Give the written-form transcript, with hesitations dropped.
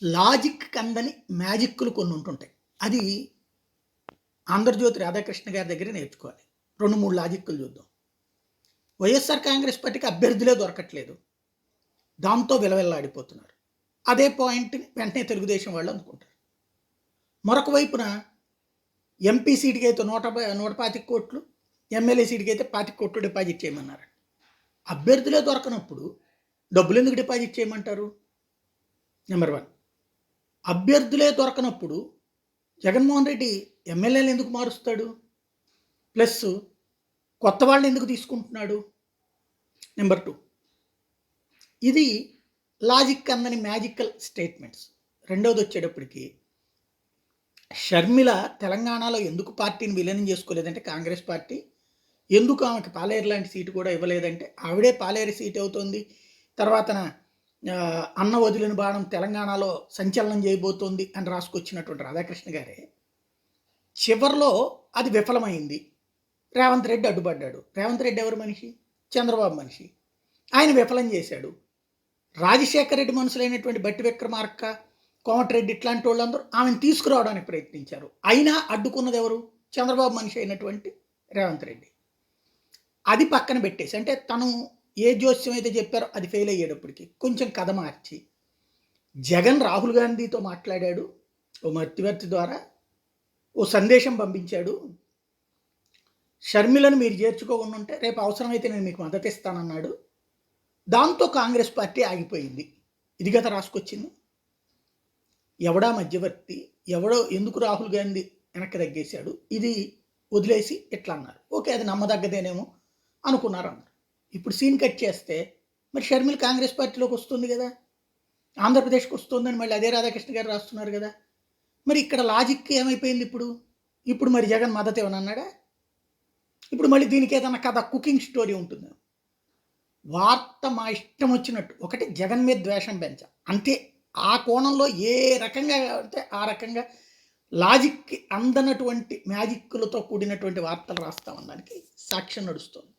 లాజిక్‌కి అందని మ్యాజిక్కులు కొన్ని ఉంటుంటాయి. అది 'ఆంధ్రజ్యోతి రాధాకృష్ణ' గారి దగ్గరే నేర్చుకోవాలి. 2, 3 లాజిక్కులు చూద్దాం. వైఎస్ఆర్ కాంగ్రెస్ పార్టీకి అభ్యర్థులే దొరకట్లేదు. దాంతో విలవిల్లాడిపోతున్నారు. అదే పాయింట్‌ని వెంటనే తెలుగుదేశం వాళ్ళు అనుకుంటారు. మరొక వైపున ఎంపీ సీటుకైతే 125,00,00,000, ఎమ్మెల్యే సీటుకైతే 25,00,00,000 డిపాజిట్ చేయమన్నారు. అభ్యర్థులే దొరకనప్పుడు డబ్బులెందుకు డిపాజిట్ చేయమంటారు? నెంబర్ 1. అభ్యర్థులే దొరకనప్పుడు జగన్మోహన్ రెడ్డి ఎమ్మెల్యేలు ఎందుకు మారుస్తాడు? ప్లస్ కొత్త వాళ్ళని ఎందుకు తీసుకుంటున్నాడు? నెంబర్ 2. ఇది లాజిక్ అందని మ్యాజికల్ స్టేట్మెంట్స్. రెండవది వచ్చేటప్పటికి షర్మిల తెలంగాణలో ఎందుకు పార్టీని విలీనం చేసుకోలేదంటే కాంగ్రెస్ పార్టీ ఎందుకు ఆమెకి పాలేరు లాంటి సీటు కూడా ఇవ్వలేదంటే ఆవిడే పాలేరు సీట్ అవుతుంది. తర్వాతన అన్న వదిలిన బాణం తెలంగాణలో సంచలనం చేయబోతోంది అని రాసుకొచ్చినటువంటి రాధాకృష్ణ గారే చివరిలో అది విఫలమైంది. రేవంత్ రెడ్డి అడ్డుపడ్డాడు. రేవంత్ రెడ్డి ఎవరు మనిషి? చంద్రబాబు మనిషి. ఆయన విఫలం చేశాడు. రాజశేఖర రెడ్డి మనుషులైనటువంటి బట్టి విక్రమార్క, కోమటిరెడ్డి ఇట్లాంటి వాళ్ళందరూ ఆమెను తీసుకురావడానికి ప్రయత్నించారు. అయినా అడ్డుకున్నది ఎవరు? చంద్రబాబు మనిషి అయినటువంటి రేవంత్ రెడ్డి. అది పక్కన పెట్టేసి అంటే తను ఏ జోస్యం అయితే చెప్పారో అది ఫెయిల్ అయ్యేటప్పటికి కొంచెం కథ మార్చి జగన్ రాహుల్ గాంధీతో మాట్లాడాడు. ఓ మధ్యవర్తి ద్వారా ఓ సందేశం పంపించాడు. షర్మిలను మీరు చేర్చుకోకుండా ఉంటే రేపు అవసరమైతే నేను మీకు మద్దతు ఇస్తానన్నాడు. దాంతో కాంగ్రెస్ పార్టీ ఆగిపోయింది. ఇది కదా రాసుకొచ్చింది. ఎవడా మధ్యవర్తి, ఎవడో ఎందుకు రాహుల్ గాంధీ వెనక్కి తగ్గేశాడు, ఇది వదిలేసి ఇట్లా అన్నారు. ఓకే, అది నమ్మదగ్గదేనేమో అనుకున్నారు అన్నారు. ఇప్పుడు సీన్ కట్ చేస్తే మరి షర్మిల కాంగ్రెస్ పార్టీలోకి వస్తుంది కదా, ఆంధ్రప్రదేశ్కి వస్తుందని మళ్ళీ అదే రాధాకృష్ణ గారు రాస్తున్నారు కదా. మరి ఇక్కడ లాజిక్ ఏమైపోయింది? ఇప్పుడు మరి జగన్ మద్దతు ఏమని అన్నాడా? ఇప్పుడు మళ్ళీ దీనికి ఏదన్నా కథ కుకింగ్ స్టోరీ ఉంటుంది. వార్త మా ఇష్టం వచ్చినట్టు ఒకటి జగన్ మీద ద్వేషం పెంచ అంతే. ఆ కోణంలో ఏ రకంగా అంటే ఆ రకంగా లాజిక్కి అందనటువంటి మ్యాజిక్లతో కూడినటువంటి వార్తలు రాస్తామనడానికి సాక్ష్యం నడుస్తుంది.